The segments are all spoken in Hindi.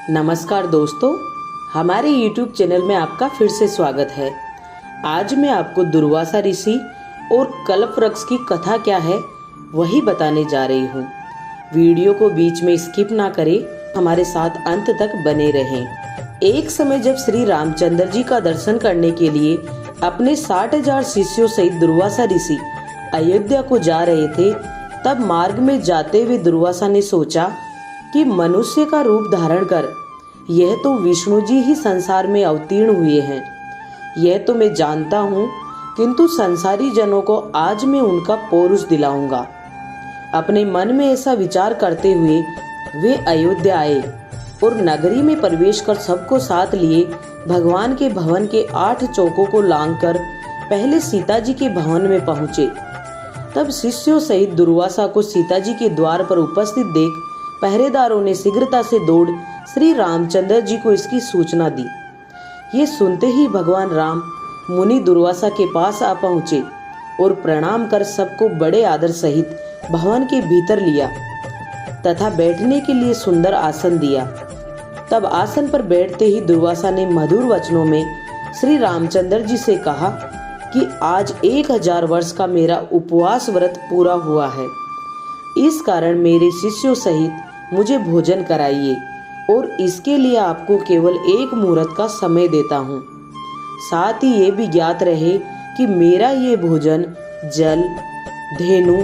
नमस्कार दोस्तों, हमारे YouTube चैनल में आपका फिर से स्वागत है। आज मैं आपको दुर्वासा ऋषि और कल्पवृक्ष की कथा क्या है वही बताने जा रही हूँ। वीडियो को बीच में स्किप ना करें, हमारे साथ अंत तक बने रहें। एक समय जब श्री रामचंद्र जी का दर्शन करने के लिए अपने 60,000 शिष्यों सहित दुर्वासा ऋषि अयोध्या को जा रहे थे, तब मार्ग में जाते हुए दुर्वासा ने सोचा कि मनुष्य का रूप धारण कर यह तो विष्णु जी ही संसार में अवतीर्ण हुए हैं, यह तो मैं जानता हूँ, किंतु संसारी जनों को आज मैं उनका पौरुष दिलाऊंगा। अपने मन में ऐसा विचार करते हुए वे अयोध्या आए और नगरी में प्रवेश कर सबको साथ लिए भगवान के भवन के 8 चौकों को लांघकर पहले सीता जी के भवन में पहुँचे। तब शिष्यों सहित दुर्वासा को सीता जी के द्वार पर उपस्थित देख पहरेदारों ने शीघ्रता से दौड़ श्री रामचंद्र जी को इसकी सूचना दी। ये सुनते ही भगवान राम मुनि दुर्वासा के पास आ पहुँचे और प्रणाम कर सबको बड़े आदर सहित भवन के भीतर लिया तथा बैठने के लिए सुंदर आसन दिया। तब आसन पर बैठते ही दुर्वासा ने मधुर वचनों में श्री रामचंद्र जी से कहा कि आज 1000 वर्ष का मेरा उपवास व्रत पूरा हुआ है, इस कारण मेरे शिष्यों सहित मुझे भोजन कराइए और इसके लिए आपको केवल 1 मुहूर्त का समय देता हूँ। साथ ही ये भी ज्ञात रहे कि मेरा ये भोजन जल, धेनु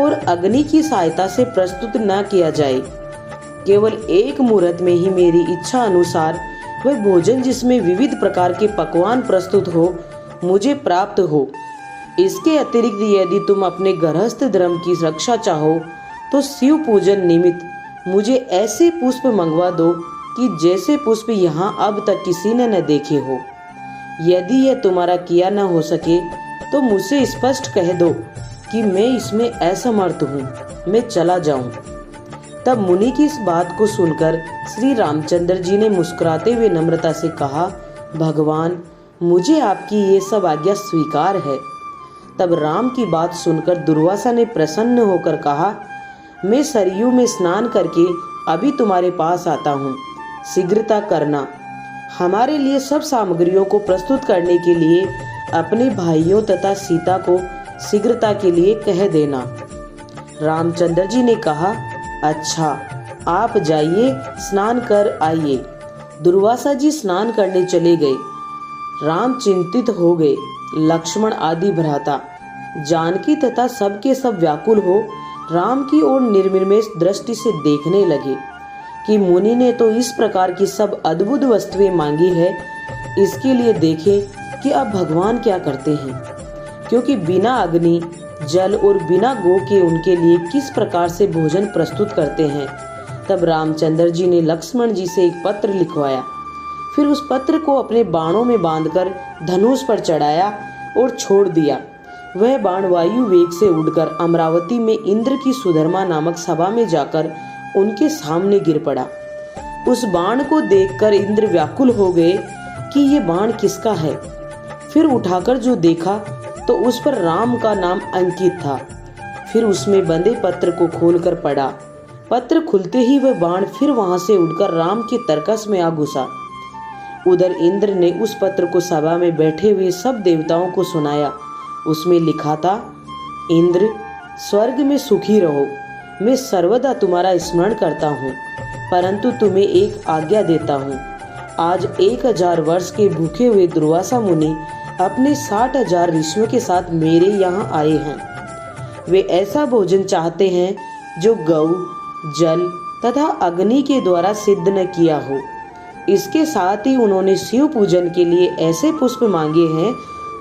और अग्नि की सहायता से प्रस्तुत न किया जाए। केवल 1 मुहूर्त में ही मेरी इच्छा अनुसार वह भोजन जिसमें विविध प्रकार के पकवान प्रस्तुत हो मुझे प्राप्त हो। इसके अतिरिक्त यदि तुम अपने गृहस्थ धर्म की रक्षा चाहो तो शिव पूजन निमित्त मुझे ऐसे पुष्प मंगवा दो कि जैसे पुष्प यहाँ अब तक किसी ने न देखे हो। यदि यह तुम्हारा किया न हो सके तो मुझसे स्पष्ट कह दो कि मैं इसमें असमर्थ हूँ, मैं चला जाऊँ। तब मुनि की इस बात को सुनकर श्री रामचंद्र जी ने मुस्कुराते हुए नम्रता से कहा, भगवान मुझे आपकी ये सब आज्ञा स्वीकार है। तब राम की बात सुनकर दुर्वासा ने प्रसन्न होकर कहा, मैं सरयू में स्नान करके अभी तुम्हारे पास आता हूँ, शीघ्रता करना। हमारे लिए सब सामग्रियों को प्रस्तुत करने के लिए अपने भाइयों तथा सीता को शीघ्रता के लिए कह देना। रामचंद्र जी ने कहा, अच्छा आप जाइए, स्नान कर आइए। दुर्वासा जी स्नान करने चले गए। राम चिंतित हो गए। लक्ष्मण आदि भ्राता जानकी तथा सबके सब व्याकुल हो राम की ओर निर्विन्मेष दृष्टि से देखने लगे कि मुनि ने तो इस प्रकार की सब अद्भुत वस्तुएं मांगी है, इसके लिए देखें कि अब भगवान क्या करते हैं, क्योंकि बिना अग्नि, जल और बिना गो के उनके लिए किस प्रकार से भोजन प्रस्तुत करते हैं। तब रामचंद्र जी ने लक्ष्मण जी से एक पत्र लिखवाया, फिर उस पत्र को अपने बाणों में बांधकर धनुष पर चढ़ाया और छोड़ दिया। वह बाण वायु वेग से उड़कर अमरावती में इंद्र की सुधर्मा नामक सभा में जाकर उनके सामने गिर पड़ा। उस बाण को देखकर इंद्र व्याकुल हो गए कि ये बाण किसका है। फिर उठाकर जो देखा तो उस पर राम का नाम अंकित था। फिर उसमें बंधे पत्र को खोलकर पढ़ा। पत्र खुलते ही वह बाण फिर वहां से उड़कर राम के तरकस में आ घुसा। उधर इंद्र ने उस पत्र को सभा में बैठे हुए सब देवताओं को सुनाया। उसमें लिखा था, इंद्र स्वर्ग में सुखी रहो, मैं सर्वदा तुम्हारा स्मरण करता हूँ, परंतु तुम्हें एक आज्ञा देता हूँ। आज 1000 वर्ष के भूखे हुए दुर्वासा मुनि अपने 60,000 ऋषियों के साथ मेरे यहाँ आए हैं। वे ऐसा भोजन चाहते हैं जो गौ, जल तथा अग्नि के द्वारा सिद्ध न किया हो। इसके साथ ही उन्होंने शिव पूजन के लिए ऐसे पुष्प मांगे हैं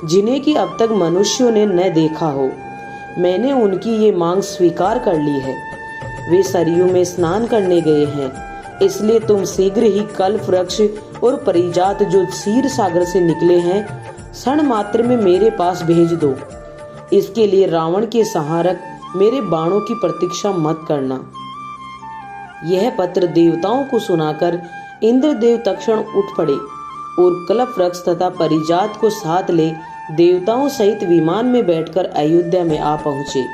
जिन्हें कि अब तक मनुष्यों ने न देखा हो। मैंने उनकी ये मांग स्वीकार कर ली है। वे सरयू में स्नान करने गए हैं, इसलिए तुम शीघ्र ही कल्पवृक्ष और परिजात जो क्षीर सागर से निकले हैं क्षण मात्र में मेरे पास भेज दो। इसके लिए रावण के संहारक मेरे बाणों की प्रतीक्षा मत करना। यह पत्र देवताओं को सुनाकर इंद्रदेव तत्क्षण उठ पड़े और कल्पवृक्ष तथा परिजात को साथ ले देवताओं सहित विमान में बैठकर अयोध्या में आ पहुँचे।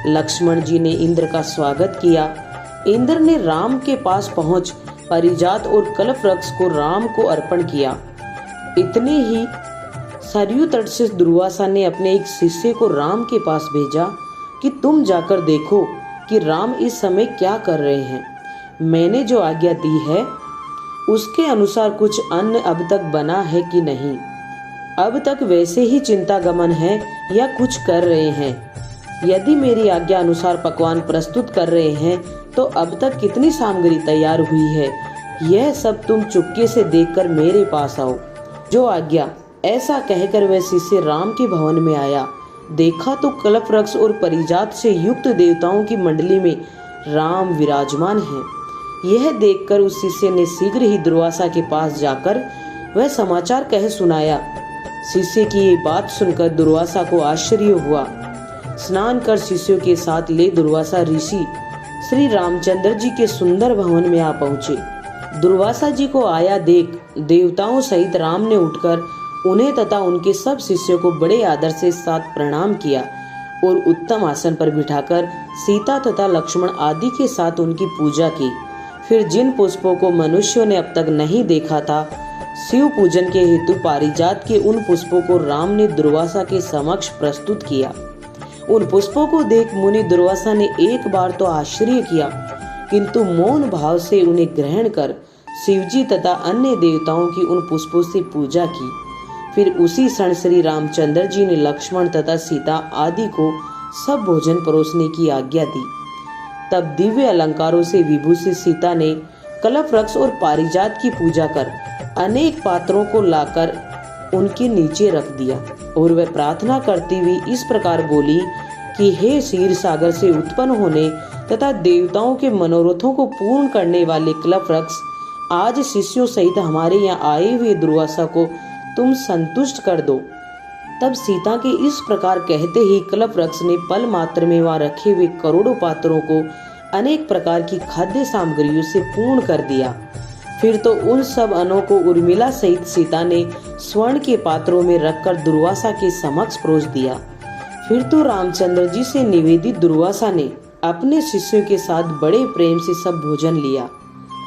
लक्ष्मण जी ने इंद्र का स्वागत किया। इंद्र ने राम के पास पहुँच पारिजात और कल्पवृक्ष को राम को अर्पण किया। इतने ही सरयू तट से दुर्वासा ने अपने एक शिष्य को राम के पास भेजा कि तुम जाकर देखो कि राम इस समय क्या कर रहे हैं। मैंने जो आज्ञा दी है उसके अनुसार कुछ अन्न अब तक बना है कि नहीं, अब तक वैसे ही चिंतागमन है या कुछ कर रहे हैं। यदि मेरी आज्ञा अनुसार पकवान प्रस्तुत कर रहे हैं तो अब तक कितनी सामग्री तैयार हुई है, यह सब तुम चुपके से देखकर मेरे पास आओ। जो आज्ञा। ऐसा कहकर वह शिष्य राम के भवन में आया। देखा तो कल्पवृक्ष और पारिजात से युक्त देवताओं की मंडली में राम विराजमान है। यह देखकर उस शिष्य ने शीघ्र ही दुर्वासा के पास जाकर वह समाचार कह सुनाया। शिष्य की ये बात सुनकर दुर्वासा को आश्चर्य हुआ। स्नान कर शिष्यों के साथ ले दुर्वासा ऋषि श्री रामचंद्र जी के सुंदर भवन में आ पहुँचे। दुर्वासा जी को आया देख देवताओं सहित राम ने उठकर उन्हें तथा उनके सब शिष्यों को बड़े आदर से साथ प्रणाम किया और उत्तम आसन पर बिठाकर सीता तथा लक्ष्मण आदि के साथ उनकी पूजा की। फिर जिन पुष्पों को मनुष्यों ने अब तक नहीं देखा था, शिव पूजन के हेतु पारिजात के उन पुष्पों को राम ने दुर्वासा के समक्ष प्रस्तुत किया। उन पुष्पों को देख मुनि दुर्वासा ने एक बार तो आश्चर्य किया, किंतु मौन भाव से उन्हें ग्रहण कर शिवजी तथा अन्य देवताओं की उन पुष्पों से पूजा की। फिर उसी क्षण श्री रामचंद्र जी ने लक्ष्मण तथा सीता आदि को सब भोजन परोसने की आज्ञा दी। तब दिव्य अलंकारों से विभूषित सीता ने कल्पवृक्ष और पारिजात की पूजा कर अनेक पात्रों को लाकर उनके नीचे रख दिया और वह प्रार्थना करती हुई इस प्रकार बोली कि हे क्षीर सागर से उत्पन्न होने तथा देवताओं के मनोरथों को पूर्ण करने वाले कल्पवृक्ष, आज शिष्यों सहित हमारे यहाँ आए हुए दुर्वासा को तुम संतुष्ट कर दो। तब सीता के इस प्रकार कहते ही कल्पवृक्ष ने पल मात्र में वहां रखे हुए करोड़ों पात्रों को अनेक प्रकार की खाद्य सामग्रियों से पूर्ण कर दिया। फिर तो उन सब अन्नों को उर्मिला सहित सीता ने स्वर्ण के पात्रों में रखकर दुर्वासा के समक्ष परोस दिया। फिर तो रामचंद्र जी से निवेदित दुर्वासा ने अपने शिष्यों के साथ बड़े प्रेम से सब भोजन लिया।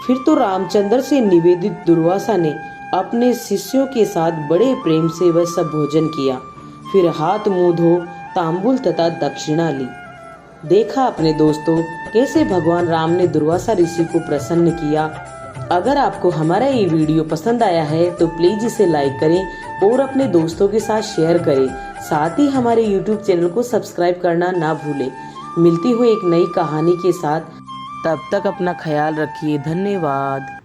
फिर तो रामचंद्र से निवेदित दुर्वासा ने अपने शिष्यों के साथ बड़े प्रेम से वह सब भोजन किया। फिर हाथ मुंह धो तांबुल तथा दक्षिणा ली। देखा अपने दोस्तों कैसे भगवान राम ने दुर्वासा ऋषि को प्रसन्न किया। अगर आपको हमारा ये वीडियो पसंद आया है तो प्लीज इसे लाइक करें और अपने दोस्तों के साथ शेयर करें। साथ ही हमारे YouTube चैनल को सब्सक्राइब करना ना भूलें। मिलती हुई एक नई कहानी के साथ, तब तक अपना ख्याल रखिए। धन्यवाद।